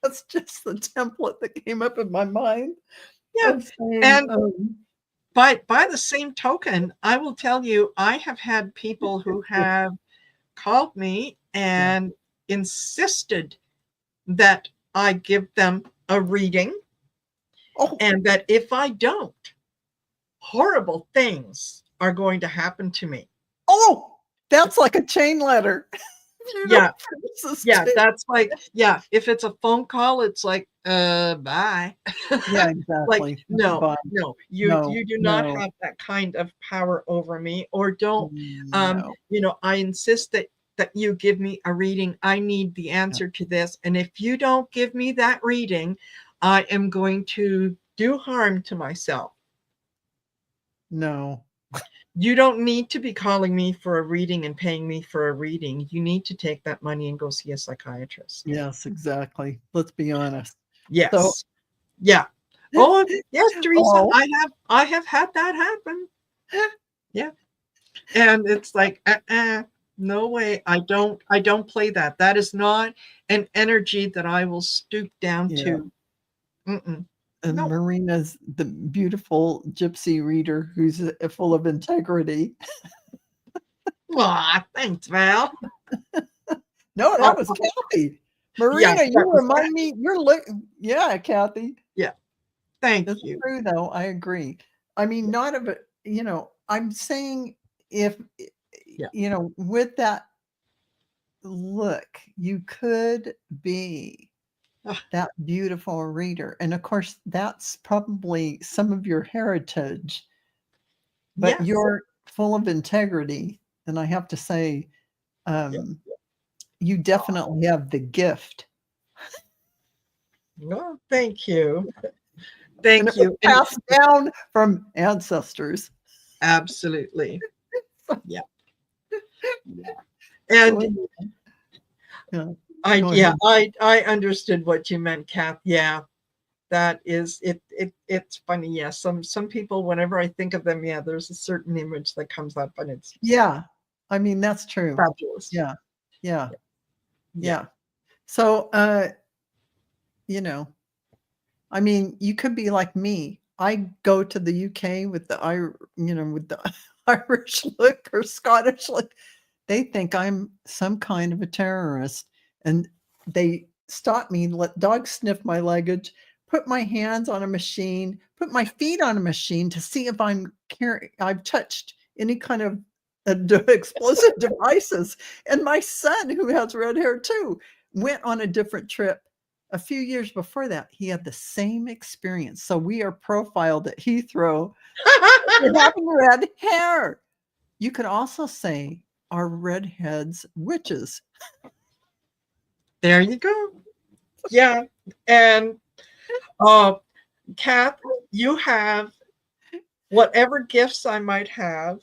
that's just the template that came up in my mind yeah. of saying, And by the same token, I will tell you, I have had people who have called me yeah. and insisted that I give them a reading, Oh, and that if I don't, horrible things are going to happen to me. oh, that's like a chain letter. You know, Yeah, this is yeah, that's like, yeah, if it's a phone call, it's like, bye. yeah, Like, exactly. no, But no, no, you do not no, have that kind of power over me, or don't, no. I insist that you give me a reading. I need the Yeah, answer to this. And if you don't give me that reading, I am going to do harm to myself. no. You don't need to be calling me for a reading and paying me for a reading. You need to take that money and go see a psychiatrist. Yes, exactly. Let's be honest. So, Yes. Yeah. Oh, yes, Teresa, oh, I have had that happen. Yeah. And it's like, no way. I don't play that. That is not an energy that I will stoop down yeah. to. Mm-mm. And No. Marina's the beautiful gypsy reader who's full of integrity. Aw, thanks, Val. No, Oh, that was Kathy. yes, Marina, that you was remind that. me, you're look yeah, Kathy. Yeah. Thank That's you. true though. I agree. I mean, not of it, I'm saying if Yeah. with that look, you could be Ah, that beautiful reader. And of course, that's probably some of your heritage, but yes. you're full of integrity. And I have to say, Yeah. um, you definitely have the gift. Oh, thank you. And it Thank was you. And passed down from ancestors. absolutely. Yeah. Yeah. So, And yeah, I, go yeah, ahead. I understood what you meant, Kath. Yeah. That is it, it's funny. Yeah. Some people, whenever I think of them, yeah, there's a certain image that comes up, and it's Yeah. I mean, that's true. fabulous. Yeah. Yeah. Yeah. Yeah. So, you know, I mean, you could be like me. I go to the UK with with the Irish look or Scottish look. They think I'm some kind of a terrorist, and they stop me, let dogs sniff my luggage, put my hands on a machine, put my feet on a machine to see if I've touched any kind of explosive devices. And my son, who has red hair too, went on a different trip a few years before that. He had the same experience. So we are profiled at Heathrow for having red hair. You could also say are redheads witches. There you go. Yeah. And Kath, you have whatever gifts I might have,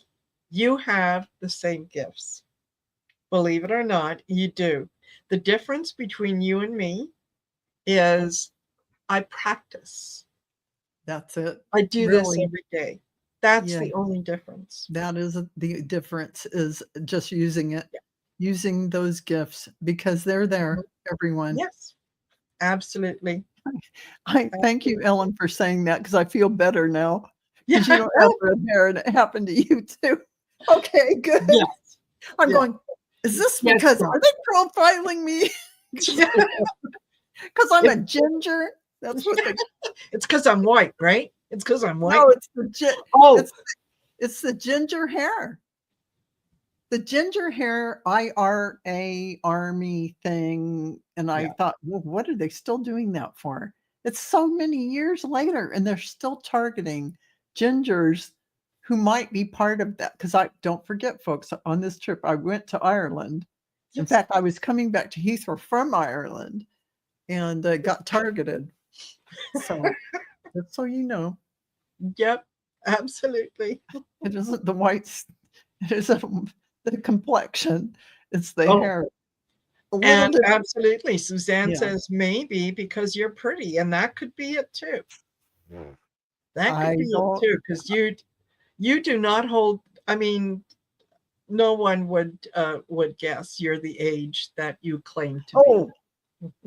you have the same gifts. Believe it or not, you do. The difference between you and me is I practice. That's it. I do this Really. every day. That's Yeah. the only difference. That is the difference, is just using it, Yeah. using those gifts because they're Mhm. there, everyone. Yes, absolutely. I thank you, Absolutely. Ellen, for saying that because I feel better now because you Yeah. don't have red hair and it happened to you too. Okay, good. Yes. I'm Yeah. going, is this Yes, because yeah. are they profiling me? Yeah. Because I'm a It ginger? That's what they it's 'cause I'm white, right? It's 'cause I'm white? no, it's the Oh, it's it's the ginger hair. The ginger hair IRA army thing, and I yeah. thought, "Well, what are they still doing that for?" It's so many years later, and they're still targeting gingers who might be part of that. Because I don't forget, folks, on this trip, I went to Ireland. In Yes. fact, I was coming back to Heathrow from Ireland and, got targeted. So, just so you know, Yep. Absolutely. it isn't the whites, it isn't the complexion, it's the Oh, hair. A little and different. absolutely, Suzanne Yeah. says, "Maybe because you're pretty," and that could be it too. That could I be it don't too, 'cause you do not hold I mean, no one would guess you're the age that you claim to be. oh,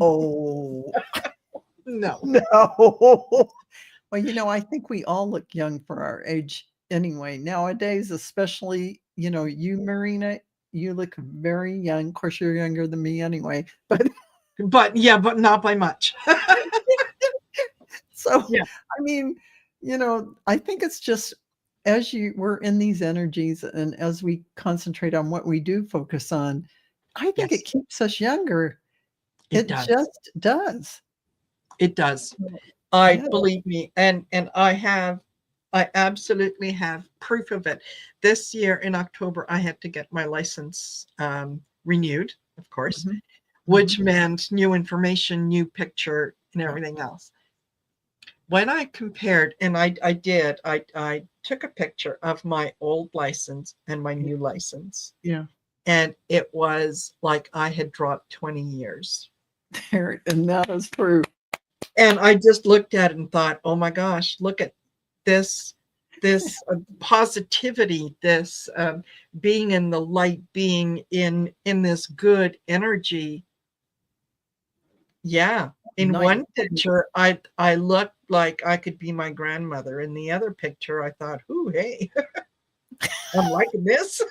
oh, No. no. Well, I think we all look young for our age anyway. Nowadays, especially, you, Marina, you look very young. Of course, you're younger than me anyway, but But yeah, but not by much. so, Yeah. I mean, I think it's just as we're in these energies and as we concentrate on what we do focus on, I think it Yes, keeps us younger. it It does. just does. It does. So, I yeah. believe me, and I absolutely have proof of it. This year in October, I had to get my license renewed, of course, Mhm, which mhm. meant new information, new picture, and Yeah, everything else. When I compared, and I took a picture of my old license and my yeah, new license, yeah. and it was like I had dropped 20 years. There, and that is true. And I just looked at it and thought, oh my gosh, look at this positivity, this being in the light, being in this good energy. Yeah. In Night. one picture, I looked like I could be my grandmother. In the other picture, I thought, ooh, hey, I'm liking this.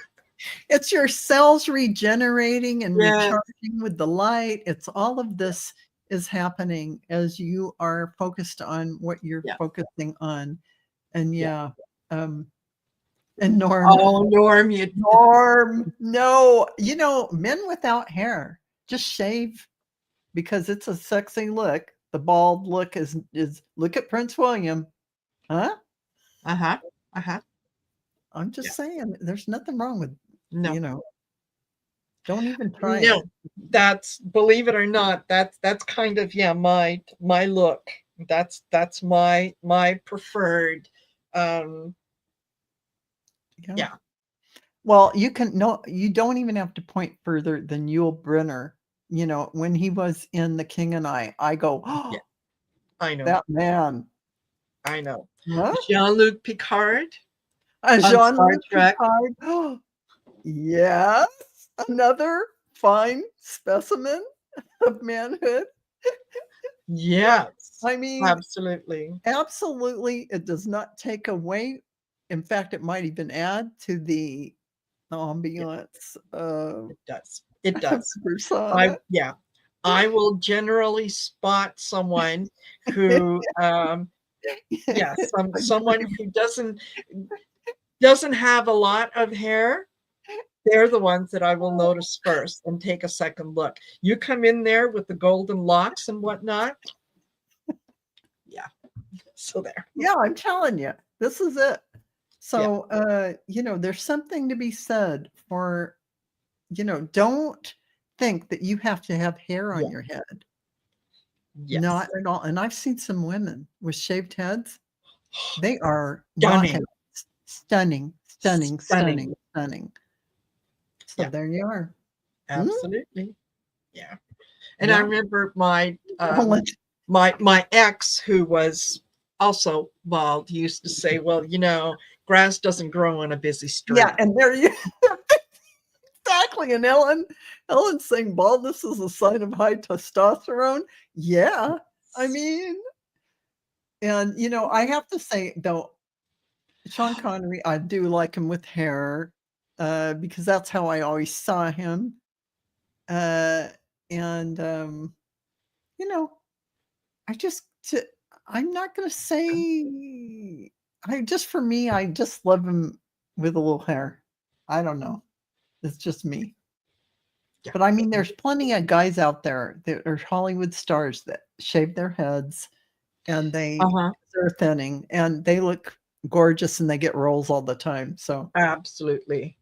It's your cells regenerating and Yes. recharging with the light. It's all of this is happening as you are focused on what you're Yeah. focusing on. And Yeah. yeah, um, and Norm, Oh, Norm, you Norm, no, men without hair, just shave because it's a sexy look. The bald look is look at Prince William, huh? uh-huh. Uh-huh. I'm Yeah. just saying, there's nothing wrong with, No. you know, don't even try No, it. that's believe it or not, that's kind of yeah, my look. That's my preferred um Yeah. yeah. Well, you can no, you don't even have to point further than Yul Brynner. When he was in The King and I go, Yeah, "Oh, I know. that man." I know. Huh? Jean-Luc Picard on Star Jean-Luc Trek. Picard. Yes, another fine specimen of manhood. Yes. I mean, Absolutely. absolutely, it does not take away. In fact, it might even add to the Yeah, ambiance of it does. It the does. I persona. yeah. I will generally spot someone who yeah, someone Agree. who doesn't have a lot of hair. They're the ones that I will notice first and take a second look. You come in there with the golden locks and whatnot. Yeah. So there. Yeah, I'm telling you, this is it. Yeah. So, there's something to be said for, don't think that you have to have hair on Yeah. your head. Not Yes. at all. And I've seen some women with shaved heads. They are not Stunning. happy. Stunning, stunning, Stunning. stunning, stunning. So Yeah. there you are. Mm, Absolutely. Yeah. And I yeah. remember Well, my ex who was also bald used to say, well, grass doesn't grow on a busy street. Yeah, and there you exactly. And Ellen's saying baldness is a sign of high testosterone. Yeah, I mean, and I have to say though, Sean Connery, I do like him with hair, because that's how I always saw him. Uh, and you know, I just t I'm not gonna say for me, I just love him with a little hair. I don't know. It's just me. Yeah. But I mean, there's plenty of guys out there that are Hollywood stars that shave their heads and Uh-huh. they're thinning and they look gorgeous and they get roles all the time. So, Absolutely.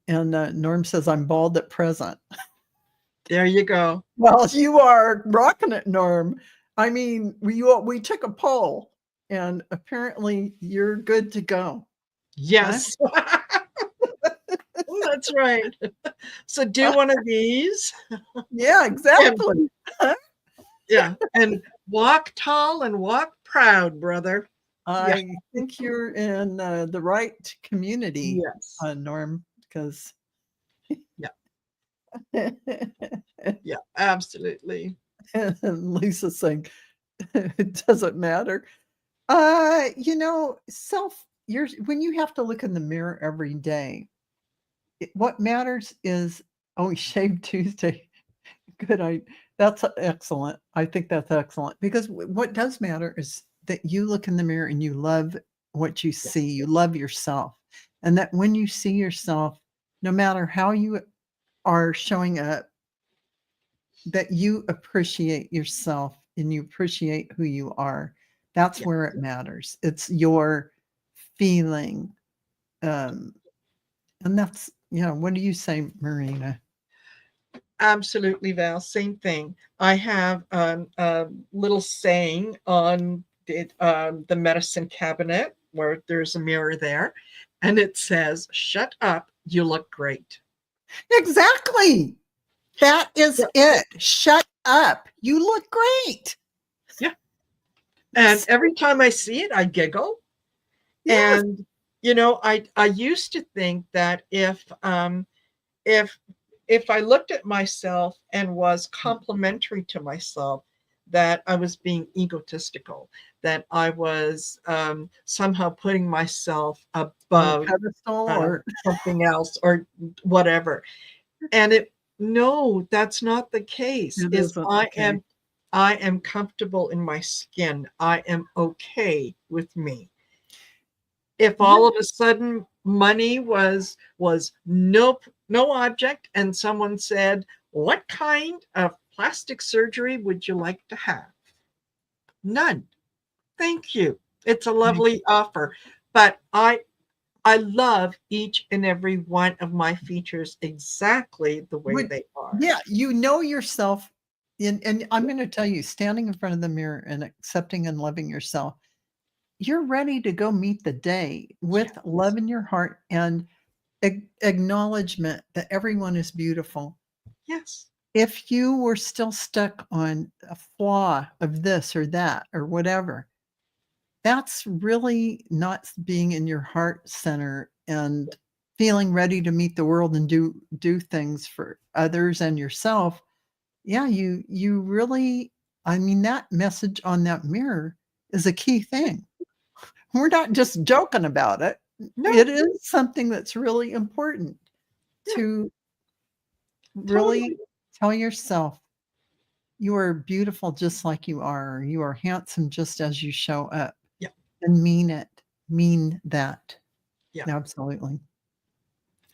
and Norm says, I'm bald at present. There you go. Well, you are rocking it, Norm. I mean, we took a poll and apparently you're good to go. Yes. That's right. So do one of these. Yeah, exactly. Yeah. And walk tall and walk proud, brother. I think you're in the right community, Yes. Norm, because Yeah. Yeah, absolutely. and Lisa's saying it doesn't matter. When you have to look in the mirror every day, what matters is, oh, we shaved Tuesday. Good. That's excellent. I think that's excellent because what does matter is that you look in the mirror and you love what you see. You love yourself. And that when you see yourself, no matter how you are showing up, that you appreciate yourself and you appreciate who you are. That's where it matters. It's your feeling. And that's, what do you say, Marina? Absolutely, Val. Same thing. I have a little saying on the medicine cabinet where there's a mirror there, and it says, "Shut up, you look great." Exactly. That is it. Shut up. You look great. Yeah. And every time I see it, I giggle. Yes. And I used to think that if I looked at myself and was complimentary to myself, that I was being egotistical, that I was somehow putting myself above pedestal or something else or whatever. And no, that's not the case. it isn't okay. I am comfortable in my skin. I am okay with me. If all of a sudden money was no object and someone said, what kind of plastic surgery would you like to have? None. Thank you. It's a lovely offer. But I love each and every one of my features exactly the way they are. Yeah, you know yourself. And I'm going to tell you, standing in front of the mirror and accepting and loving yourself, you're ready to go meet the day with love in your heart and acknowledgement that everyone is beautiful. Yes. If you were still stuck on a flaw of this or that or whatever, that's really not being in your heart center and feeling ready to meet the world and do things for others and yourself. Yeah, you really, I mean, that message on that mirror is a key thing. We're not just joking about it. No. It is something that's really important to really tell yourself you are beautiful just like you are. You are handsome just as you show up. Yeah. And mean it. Mean that. Yeah. Absolutely.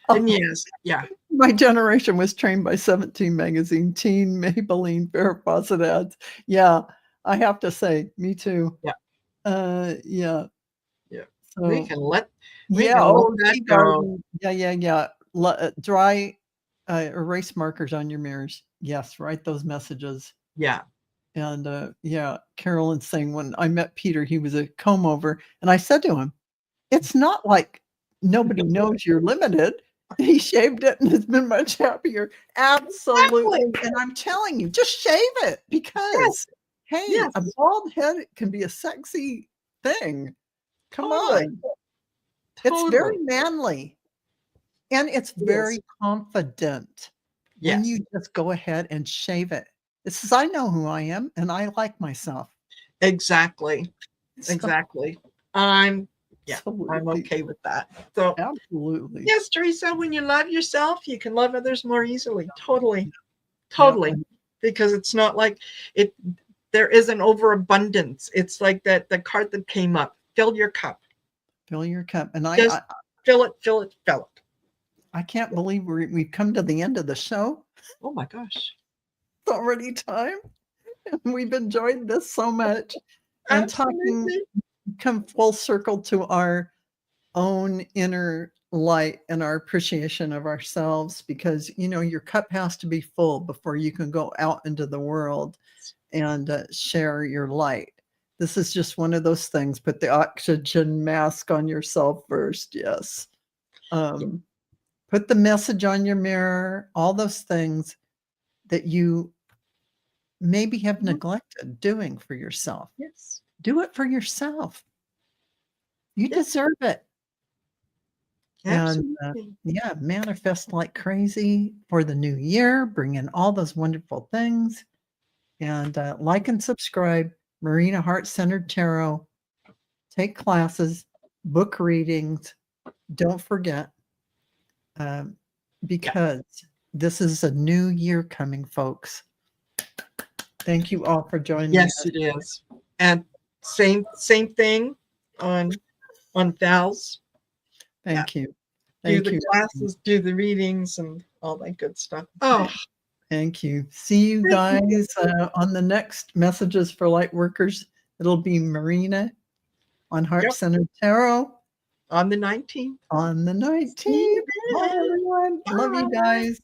And yes, yeah. My generation was trained by 17 magazine, teen, Maybelline, Farrah Fawcett ads. Yeah, I have to say, me too. Yeah. Yeah. Yeah. So, We can let that go. Yeah. Dry erase markers on your mirrors. Yes, write those messages. Yeah. And Carolyn's saying when I met Peter, he was a comb over, and I said to him, "It's not like nobody knows you're limited." He shaved it and has been much happier. Absolutely. And I'm telling you, just shave it because, hey, a bald head can be a sexy thing. Come on. It's very Totally. manly, and it's It very is. confident when Yes, you just go ahead and shave it. It says, "I know who I am, and I like myself." exactly. So Exactly. I'm yeah, I'm absolutely, okay with that. So, absolutely. yes, Teresa, when you love yourself, you can love others more easily. Totally. Yeah, Totally. and Because it's not like it there is an overabundance. It's like the card that came up. Fill your cup. fill your cup, and Just fill it, fill it, fill it. I can't believe we've come to the end of the show. Oh my gosh. It's already time, and we've enjoyed this so much, and talking Absolutely. come full circle to our own inner light and our appreciation of ourselves because, your cup has to be full before you can go out into the world and, share your light. This is just one of those things, put the oxygen mask on yourself first, yes. Yeah. Um, put the message on your mirror, all those things that you maybe have Mhm. neglected doing for yourself. Yes. Do it for yourself. You Yeah. deserve it. And, Absolutely. yeah, manifest like crazy for the new year, bring in all those wonderful things, and, like and subscribe, Marina Heart Centered Tarot. Take classes, book readings. Don't forget, um, Yes. because this is a new year coming, folks. Thank you all for joining Yes, us. it is. And same thing on Val's. Yeah. Thank you. Do Thank the you. classes, do the readings and all that good stuff. Oh, Thank you. See you thank you. guys, on the next Messages for Lightworkers. It'll be Marina on Heart Yep. Centered Tarot On the 19th. on the See you 19th. Bye, then. everyone. Love you Bye. guys.